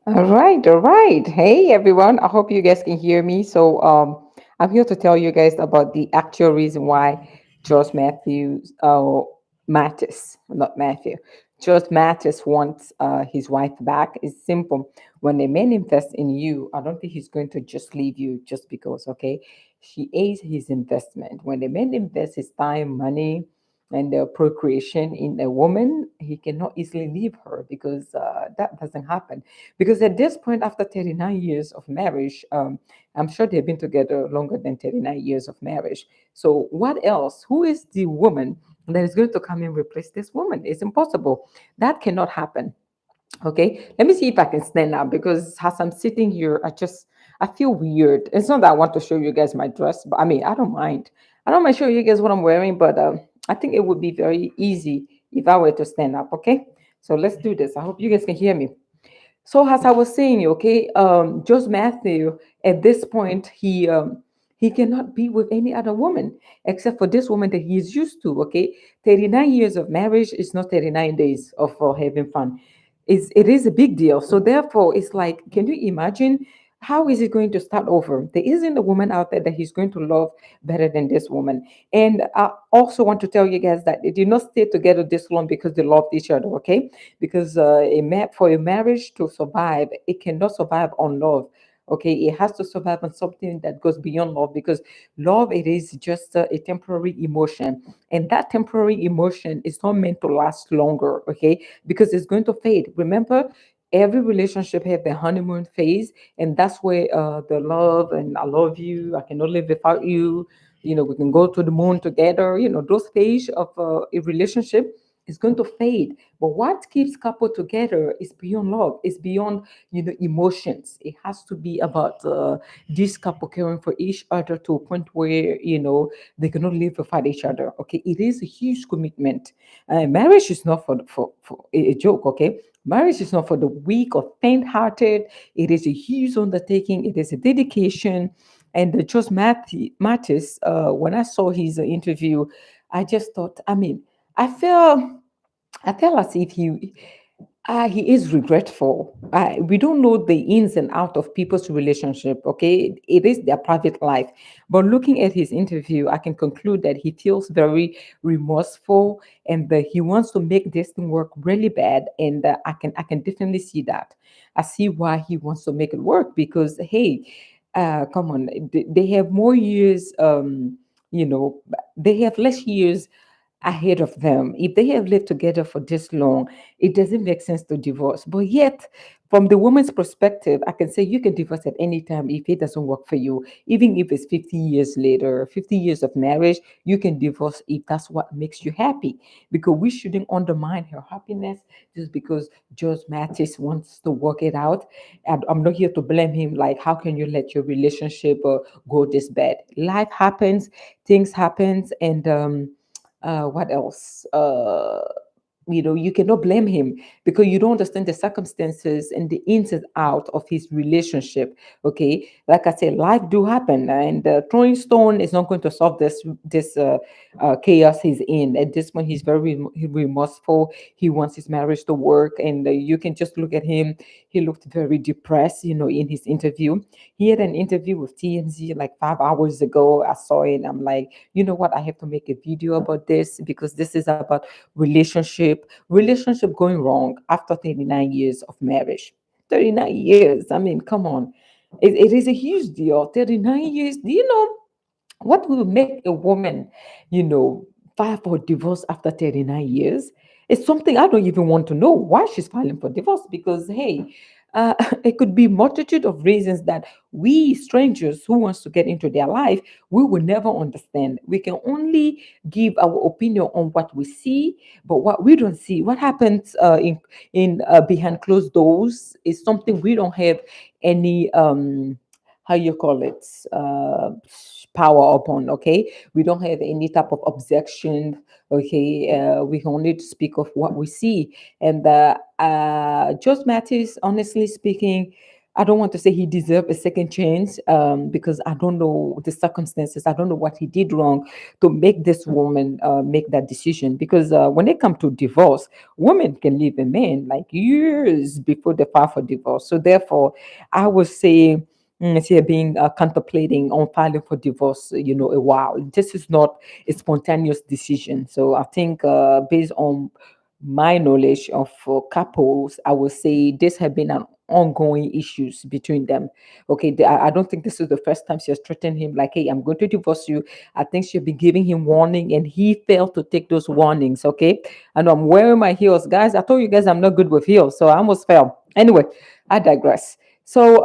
All right, all right. Hey everyone, I hope you guys can hear me. I'm here to tell you guys about the actual reason why Judge Matthews Mathis, not Matthew. Judge Mathis wants his wife back. It's simple. When a man invests in you, I don't think he's going to just leave you just because, okay? She aids his investment. When a man invests his time, money, and procreation in a woman, he cannot easily leave her because that doesn't happen. Because at this point, after 39 years of marriage, I'm sure they've been together longer than 39 years of marriage. So, what else? Who is the woman that is going to come and replace this woman? It's impossible. That cannot happen. Okay, let me see if I can stand up because as I'm sitting here, I feel weird. It's not that I want to show you guys my dress, but I mean I don't mind. I don't mind showing you guys what I'm wearing, but I think it would be very easy if I were to stand up. Okay, so let's do this. I hope you guys can hear me. So as I was saying, okay, Joseph Matthew at this point he cannot be with any other woman except for this woman that he is used to. Okay, 39 years of marriage is not 39 days of having fun. It is a big deal. So therefore, it's like, can you imagine? How is he going to start over? There isn't a woman out there that he's going to love better than this woman. And I also want to tell you guys that they did not stay together this long because they loved each other, okay? Because for a marriage to survive, it cannot survive on love. Okay, it has to survive on something that goes beyond love because love it is just a temporary emotion, and that temporary emotion is not meant to last longer. Okay, because it's going to fade. Remember, every relationship have the honeymoon phase, and that's where the love and I love you, I cannot live without you. We can go to the moon together. Those phase of a relationship is going to fade. But what keeps couple together is beyond love. It's beyond emotions. It has to be about this couple caring for each other to a point where they cannot live without each other. Okay, it is a huge commitment. Marriage is not for a joke. Okay, marriage is not for the weak or faint-hearted. It is a huge undertaking. It is a dedication. And Judge Mathis, when I saw his interview, I just thought, I mean, I feel I feel as if he is regretful. We don't know the ins and out of people's relationship. Okay, it is their private life. But looking at his interview, I can conclude that he feels very remorseful and that he wants to make this thing work really bad. And I can definitely see that. I see why he wants to make it work because hey, come on, they have more years. You know, they have less years ahead of them. If they have lived together for this long, it doesn't make sense to divorce. But yet, from the woman's perspective, I can say you can divorce at any time if it doesn't work for you. Even if it's 50 years later, 50 years of marriage, you can divorce if that's what makes you happy. Because we shouldn't undermine her happiness just because Judge Mathis wants to work it out. I'm not here to blame him. Like, how can you let your relationship go this bad? Life happens, things happens, and what else? You cannot blame him because you don't understand the circumstances and the ins and out of his relationship. Okay, like I said, life do happen, and throwing stone is not going to solve this chaos he's in. At this point, he's very remorseful. He wants his marriage to work, and you can just look at him. He looked very depressed, in his interview. He had an interview with TMZ like 5 hours ago. I saw it. I'm like, you know what? I have to make a video about this because this is about relationship going wrong after 39 years of marriage. 39 years. I mean, come on. It is a huge deal. 39 years. Do you know what will make a woman, file for divorce after 39 years? It's something I don't even want to know why she's filing for divorce because, hey, it could be multitude of reasons that we strangers who wants to get into their life, we will never understand. We can only give our opinion on what we see, but what we don't see, what happens in behind closed doors, is something we don't have any how you call it, power upon. Okay, we don't have any type of objection. Okay, we can only speak of what we see. And Judge Mathis, honestly speaking, I don't want to say he deserved a second chance, because I don't know the circumstances. I don't know what he did wrong to make this woman make that decision. Because when it comes to divorce, women can leave a man like years before they file for divorce. So therefore, I would say, she had been contemplating on filing for divorce, a while. This is not a spontaneous decision. So I think, based on my knowledge of couples, I would say this have been an ongoing issues between them. Okay, I don't think this is the first time she has threatened him like, "Hey, I'm going to divorce you." I think she'll be giving him warning, and he failed to take those warnings. Okay, and I'm wearing my heels, guys. I told you guys I'm not good with heels, so I almost fell. Anyway, I digress. So,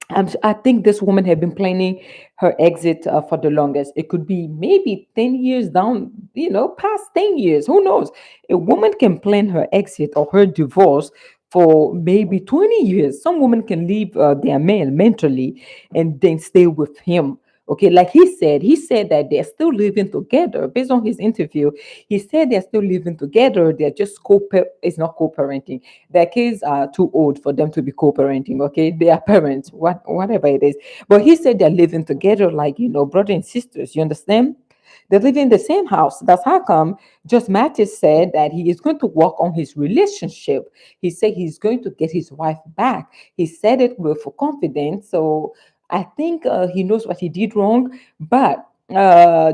I think this woman had been planning her exit for the longest. It could be maybe 10 years down, past 10 years. Who knows? A woman can plan her exit or her divorce for maybe 20 years. Some women can leave their man mentally and then stay with him. Okay, like he said that they're still living together. Based on his interview, he said they're still living together. They're just it's not co-parenting. Their kids are too old for them to be co-parenting. Okay, they are parents, whatever it is. But he said they're living together like, brother and sisters. You understand? They live in the same house. That's how come Just Mathis said that he is going to work on his relationship. He said he's going to get his wife back. He said it with confidence. So I think he knows what he did wrong. But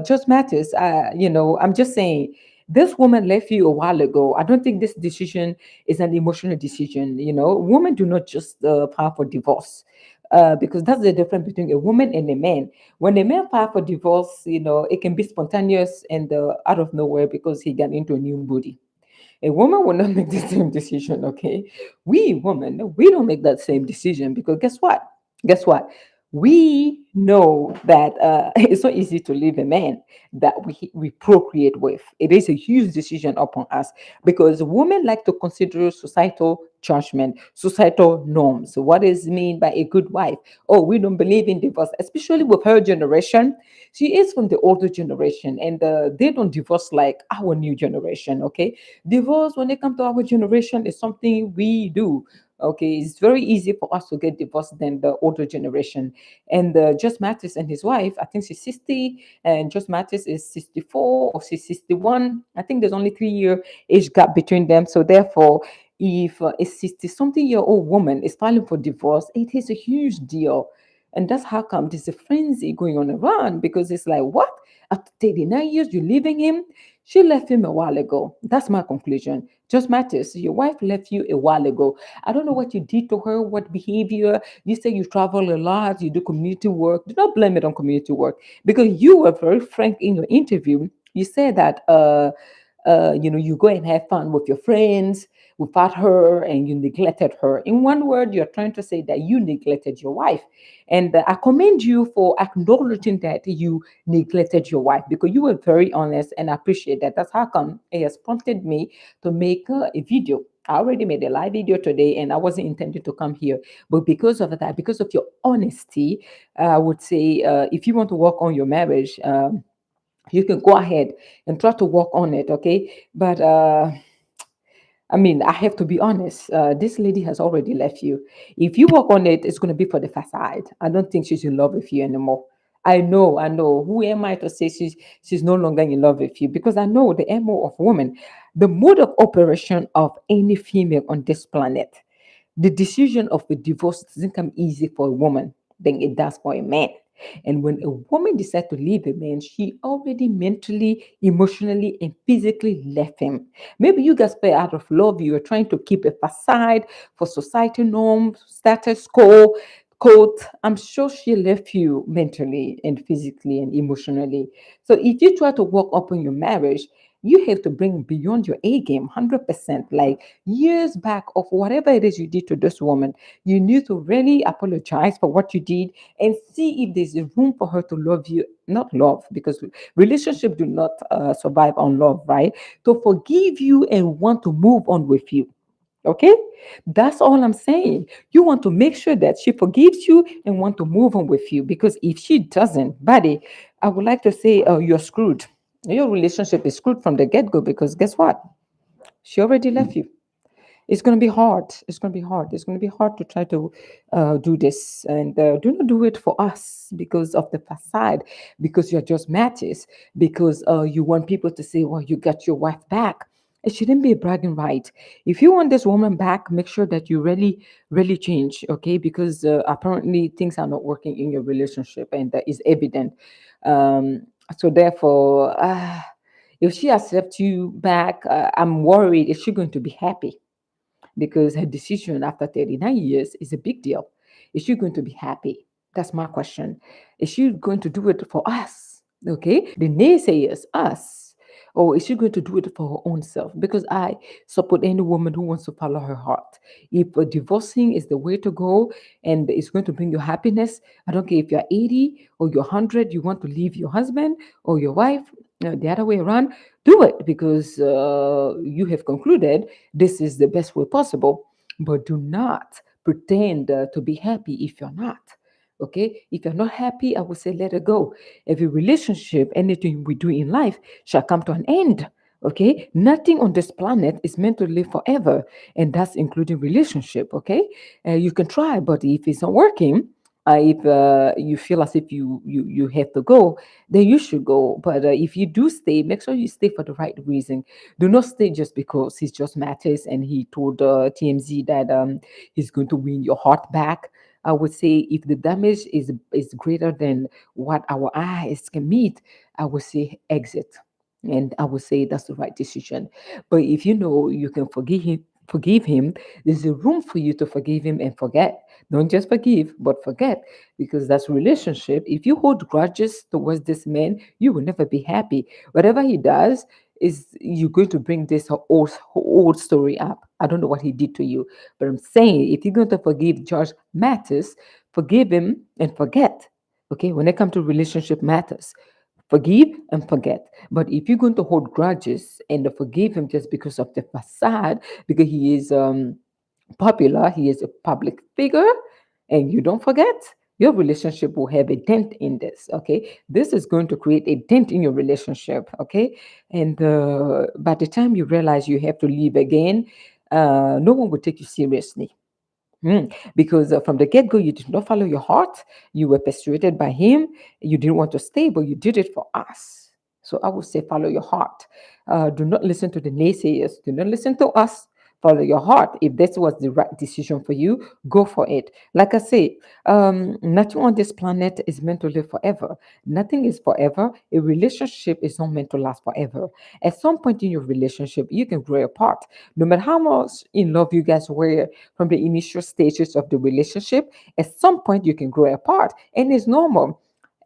Just Mathis, I'm just saying, this woman left you a while ago. I don't think this decision is an emotional decision. Women do not just file for divorce. Because that's the difference between a woman and a man. When a man file for divorce, it can be spontaneous and out of nowhere because he got into a new body. A woman will not make the same decision, okay? We women, we don't make that same decision because guess what? Guess what? We know that it's not easy to leave a man that we procreate with. It is a huge decision upon us because women like to consider societal judgment, societal norms. What is mean by a good wife? Oh, we don't believe in divorce, especially with her generation. She is from the older generation, and they don't divorce like our new generation. Okay, divorce when it comes to our generation is something we do. Okay, it's very easy for us to get divorced than the older generation. And Just Mathis and his wife, I think she's 60, and Just Mathis is 64 or she's 61. I think there's only 3 year age gap between them. So therefore, if a 60-something-year-old woman is filing for divorce, it is a huge deal. And that's how come there's a frenzy going on around because it's like, what? After 39 years, you're leaving him? She left him a while ago. That's my conclusion. Just Matters. Your wife left you a while ago. I don't know what you did to her, what behavior. You say you travel a lot, you do community work. Do not blame it on community work because you were very frank in your interview. You said that you go and have fun with your friends without her and you neglected her. In one word, you're trying to say that you neglected your wife. And I commend you for acknowledging that you neglected your wife because you were very honest and I appreciate that. That's how come it has prompted me to make a video. I already made a live video today and I wasn't intended to come here. But because of that, because of your honesty, I would say if you want to work on your marriage, you can go ahead and try to work on it, okay? But I mean, I have to be honest. This lady has already left you. If you work on it, it's going to be for the facade. I don't think she's in love with you anymore. I know. Who am I to say she's no longer in love with you? Because I know the MO of woman, the mode of operation of any female on this planet. The decision of a divorce doesn't come easy for a woman than it does for a man. And when a woman decides to leave a man, she already mentally, emotionally, and physically left him. Maybe you guys fell out of love. You were trying to keep a facade for society norms, status quo, quote. I'm sure she left you mentally and physically and emotionally. So if you try to work up on your marriage, you have to bring beyond your A game 100%. Like years back of whatever it is you did to this woman, you need to really apologize for what you did and see if there's a room for her to love you. Not love, because relationship do not survive on love, right? To forgive you and want to move on with you. Okay, that's all I'm saying. You want to make sure that she forgives you and want to move on with you, because if she doesn't, buddy, I would like to say you're screwed. Your relationship is screwed from the get-go, because guess what? She already left you. It's going to be hard. It's going to be hard. It's going to be hard to try to do this. And do not do it for us because of the facade, because you're just matches, because you want people to say, well, you got your wife back. It shouldn't be a bragging right. If you want this woman back, make sure that you really, really change, okay? Because apparently things are not working in your relationship, and that is evident. So therefore, if she accepts you back, I'm worried. Is she going to be happy? Because her decision after 39 years is a big deal. Is she going to be happy? That's my question. Is she going to do it for us? Okay, the naysayers, us. Or is she going to do it for her own self? Because I support any woman who wants to follow her heart. If divorcing is the way to go and it's going to bring you happiness, I don't care if you're 80 or you're 100, you want to leave your husband or your wife, the other way around, do it because you have concluded this is the best way possible. But do not pretend to be happy if you're not. Okay, if you're not happy, I would say let it go. Every relationship, anything we do in life shall come to an end. Okay, nothing on this planet is meant to live forever, and that's including relationship. Okay, you can try, but if it's not working, if you feel as if you have to go, then you should go. But if you do stay, make sure you stay for the right reason. Do not stay just because he's just Matters and he told TMZ that he's going to win your heart back. I would say if the damage is greater than what our eyes can meet, I would say exit. And I would say that's the right decision. But if you know you can forgive him, there's a room for you to forgive him and forget. Don't just forgive, but forget, because that's relationship. If you hold grudges towards this man, you will never be happy. Whatever he does is you're going to bring this old story up. I don't know what he did to you, but I'm saying if you're going to forgive Judge Mathis, forgive him and forget. Okay, when it comes to relationship matters, forgive and forget. But if you're going to hold grudges and forgive him just because of the facade, because he is popular, he is a public figure, and you don't forget, your relationship will have a dent in this. Okay, this is going to create a dent in your relationship. Okay, and by the time you realize you have to leave again, no one will take you seriously. Because from the get go, you did not follow your heart. You were persuaded by him. You didn't want to stay, but you did it for us. So I would say follow your heart. Do not listen to the naysayers. Do not listen to us. Follow your heart. If this was the right decision for you, go for it. Like I say, nothing on this planet is meant to live forever. Nothing is forever. A relationship is not meant to last forever. At some point in your relationship, you can grow apart. No matter how much in love you guys were from the initial stages of the relationship, at some point you can grow apart, and it's normal.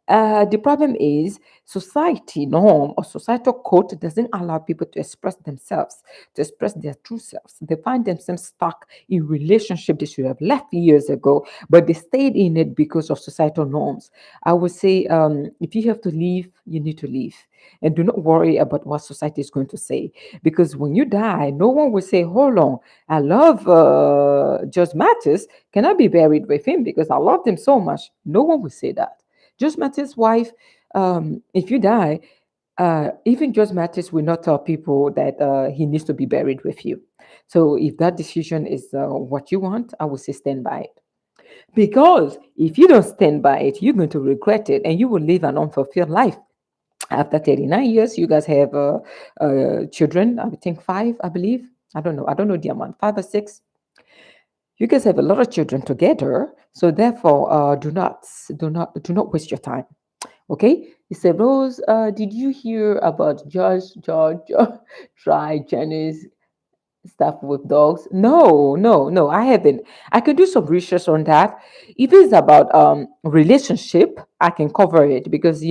The problem is society norm or societal code doesn't allow people to express themselves, to express their true selves. They find themselves stuck in relationship they should have left years ago, but they stayed in it because of societal norms. I would say if you have to leave, you need to leave. And do not worry about what society is going to say. Because when you die, no one will say, hold on, I love Judge Mathis. Can I be buried with him? Because I loved him so much. No one will say that. Judge Mathis' wife, if you die, even Judge Mathis will not tell people that he needs to be buried with you. So if that decision is what you want, I would say stand by it. Because if you don't stand by it, you're going to regret it and you will live an unfulfilled life. After 39 years, you guys have children, I think five, I believe. I don't know. I don't know the amount, five or six. You guys have a lot of children together. So therefore, do not waste your time. Okay, he said, Rose, did you hear about George try Chinese stuff with dogs? No, no, no, I haven't. I can do some research on that. If it's about relationship, I can cover it because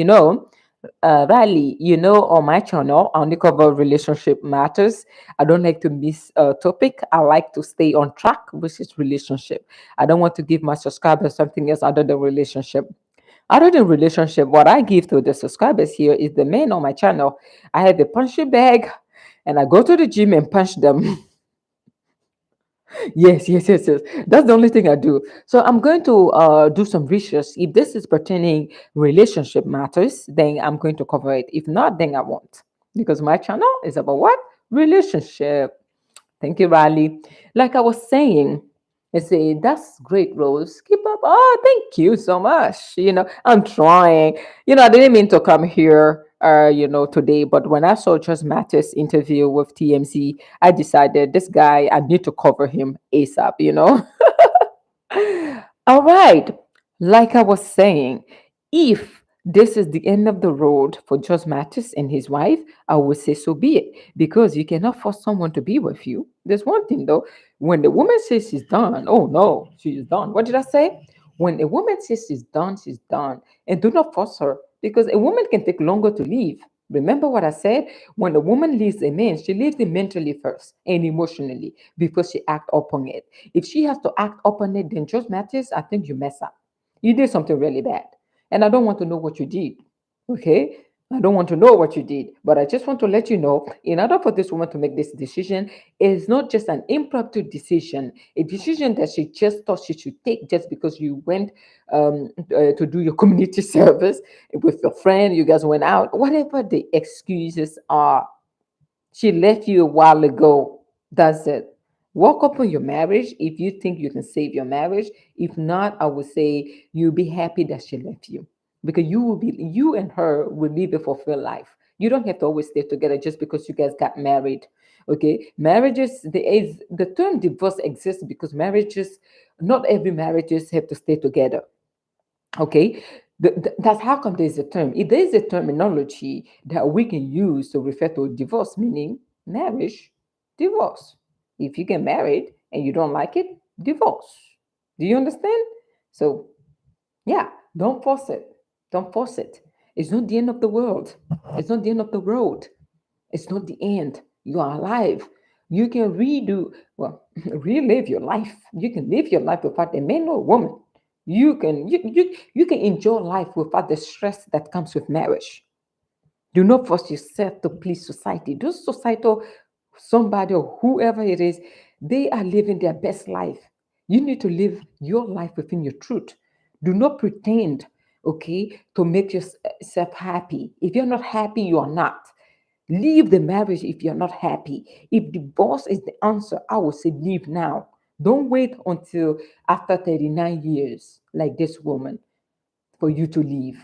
Riley, on my channel, I only cover relationship matters. I don't like to miss a topic. I like to stay on track, which is relationship. I don't want to give my subscribers something else other than relationship. Other than relationship, what I give to the subscribers here is the men on my channel. I have a punching bag and I go to the gym and punch them. Yes, yes, yes, yes. That's the only thing I do. So I'm going to do some research. If this is pertaining relationship matters, then I'm going to cover it. If not, then I won't. Because my channel is about what? Relationship. Thank you, Riley. Like I was saying, I say, that's great, Rose. Keep up. Oh, thank you so much. I'm trying. I didn't mean to come here, today, but when I saw Judge Mathis interview with TMZ, I decided this guy, I need to cover him ASAP. All right. Like I was saying, if this is the end of the road for Judge Mathis and his wife, I would say so be it. Because you cannot force someone to be with you. There's one thing though, when the woman says she's done, oh no, she's done. What did I say? When a woman says she's done, she's done. And do not force her because a woman can take longer to leave. Remember what I said? When a woman leaves a man, she leaves him mentally first and emotionally before she act upon it. If she has to act upon it, then just matters. I think you mess up. You did something really bad. And I don't want to know what you did. Okay? I don't want to know what you did, but I just want to let you know in order for this woman to make this decision, it's not just an impromptu decision, a decision that she just thought she should take just because you went to do your community service with your friend, you guys went out, whatever the excuses are. She left you a while ago. That's it. Work up on your marriage if you think you can save your marriage. If not, I would say you'll be happy that she left you. Because you and her will live a fulfilled life. You don't have to always stay together just because you guys got married. Okay. Marriages, the term divorce exists because marriages, not every marriages have to stay together. Okay, that's how come there's a term. If there's a terminology that we can use to refer to divorce, meaning marriage, divorce. If you get married and you don't like it, divorce. Do you understand? So yeah, don't force it. Don't force it. It's not the end of the world. It's not the end of the road. It's not the end. You are alive. You can relive your life. You can live your life without a man or a woman. You can enjoy life without the stress that comes with marriage. Do not force yourself to please society. Those societal somebody or whoever it is, they are living their best life. You need to live your life within your truth. Do not pretend, okay, to make yourself happy. If you're not happy, you are not. Leave the marriage if you're not happy. If divorce is the answer, I would say leave now. Don't wait until after 39 years, like this woman, for you to leave.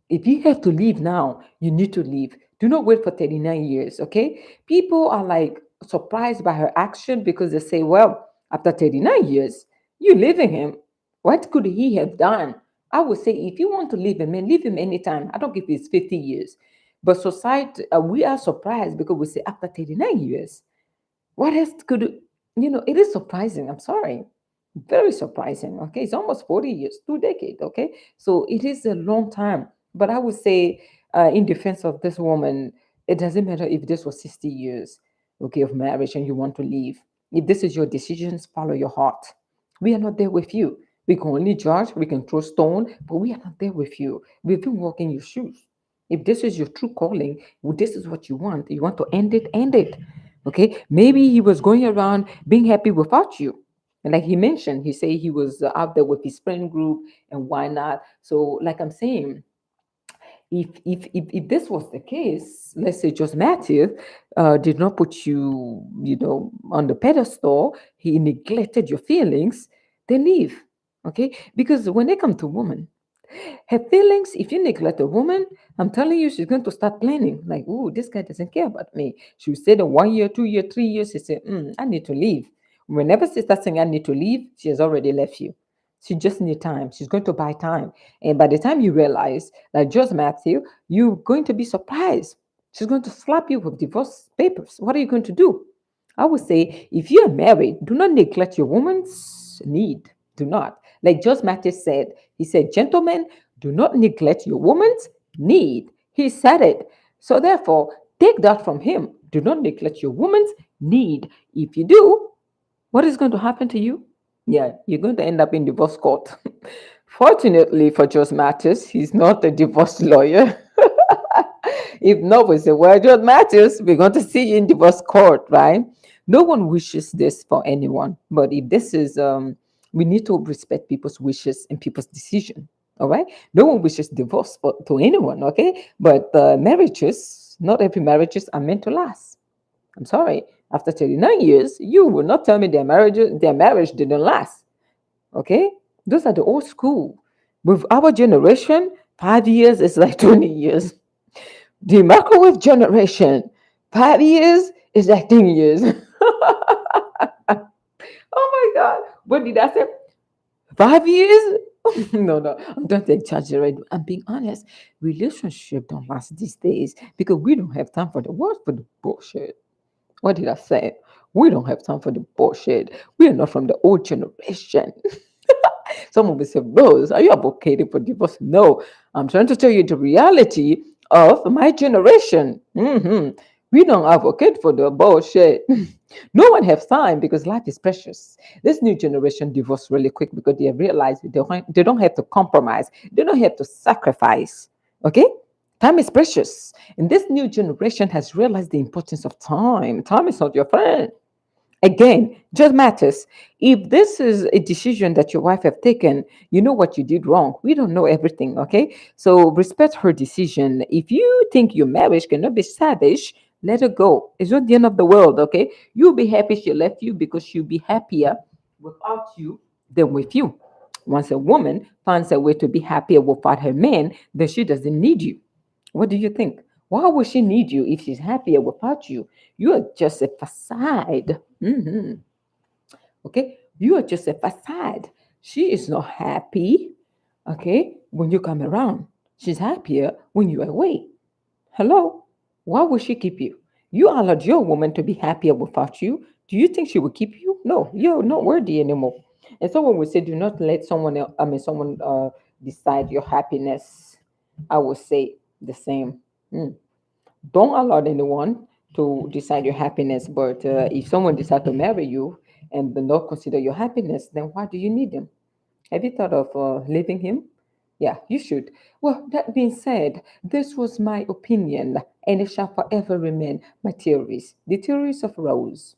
If you have to leave now, you need to leave. Do not wait for 39 years, okay? People are like surprised by her action because they say, well, after 39 years, you leaving him. What could he have done? I would say, if you want to leave him, man, leave him anytime. I don't give it's 50 years. But society, we are surprised because we say after 39 years. What else it is surprising. I'm sorry. Very surprising. Okay. It's almost 40 years, 2 decades. Okay. So it is a long time. But I would say, in defense of this woman, it doesn't matter if this was 60 years, okay, of marriage and you want to leave. If this is your decisions, follow your heart. We are not there with you. We can only judge, we can throw stone, but we are not there with you. We've been walking your shoes. If this is your true calling, well, this is what you want to end it, end it. Okay, maybe he was going around being happy without you. And like he mentioned, he said he was out there with his friend group, and why not? So, like I'm saying, if this was the case, let's say just Matthew did not put you, on the pedestal, he neglected your feelings, then leave. Okay, because when they come to women, her feelings, if you neglect a woman, I'm telling you, she's going to start planning. Like, oh, this guy doesn't care about me. She will say that 1 year, 2 year, 3 years, she said, I need to leave. Whenever she starts saying, I need to leave, she has already left you. She just need time. She's going to buy time. And by the time you realize, like just Matthew, you're going to be surprised. She's going to slap you with divorce papers. What are you going to do? I would say, if you're married, do not neglect your woman's need. Do not. Like Judge Mathis said, he said, gentlemen, do not neglect your woman's need. He said it. So therefore, take that from him. Do not neglect your woman's need. If you do, what is going to happen to you? Yeah, you're going to end up in divorce court. Fortunately for Judge Mathis, he's not a divorce lawyer. If not, we say, well, Judge Mathis, we're going to see you in divorce court, right? No one wishes this for anyone. But if this is, we need to respect people's wishes and people's decision. All right. No one wishes divorce to anyone. Okay. But marriages, not every marriages are meant to last. I'm sorry. After 39 years, you will not tell me their marriage didn't last. Okay? Those are the old school. With our generation, 5 years is like 20 years. The microwave generation, 5 years is like 10 years. Oh my God. What did I say? 5 years? No, no, don't exaggerate. I'm being honest. Relationship don't last these days because we don't have time for the what for the bullshit. What did I say? We don't have time for the bullshit. We are not from the old generation. Someone will say, Rose, are you advocating for divorce? No, I'm trying to tell you the reality of my generation. We don't advocate for the bullshit. No one has time because life is precious. This new generation divorce really quick because they realize they don't have to compromise. They don't have to sacrifice. Okay? Time is precious. And this new generation has realized the importance of time. Time is not your friend. Again, just matters. If this is a decision that your wife have taken, you know what you did wrong. We don't know everything, okay? So respect her decision. If you think your marriage cannot be savage, let her go. It's not the end of the world, okay? You'll be happy she left you because she'll be happier without you than with you. Once a woman finds a way to be happier without her man, then she doesn't need you. What do you think? Why would she need you if she's happier without you? You are just a facade. Okay, you are just a facade. She is not happy. Okay, when you come around, she's happier when you're away. Hello, why would she keep you? You allowed your woman to be happier without you. Do you think she will keep you? No, you're not worthy anymore. And someone would say, do not let someone else, someone decide your happiness. I would say the same. Mm. Don't allow anyone to decide your happiness. But if someone decides to marry you and do not consider your happiness, then why do you need them? Have you thought of leaving him? Yeah, you should. Well, that being said, this was my opinion, and it shall forever remain my theories. The theories of Rose.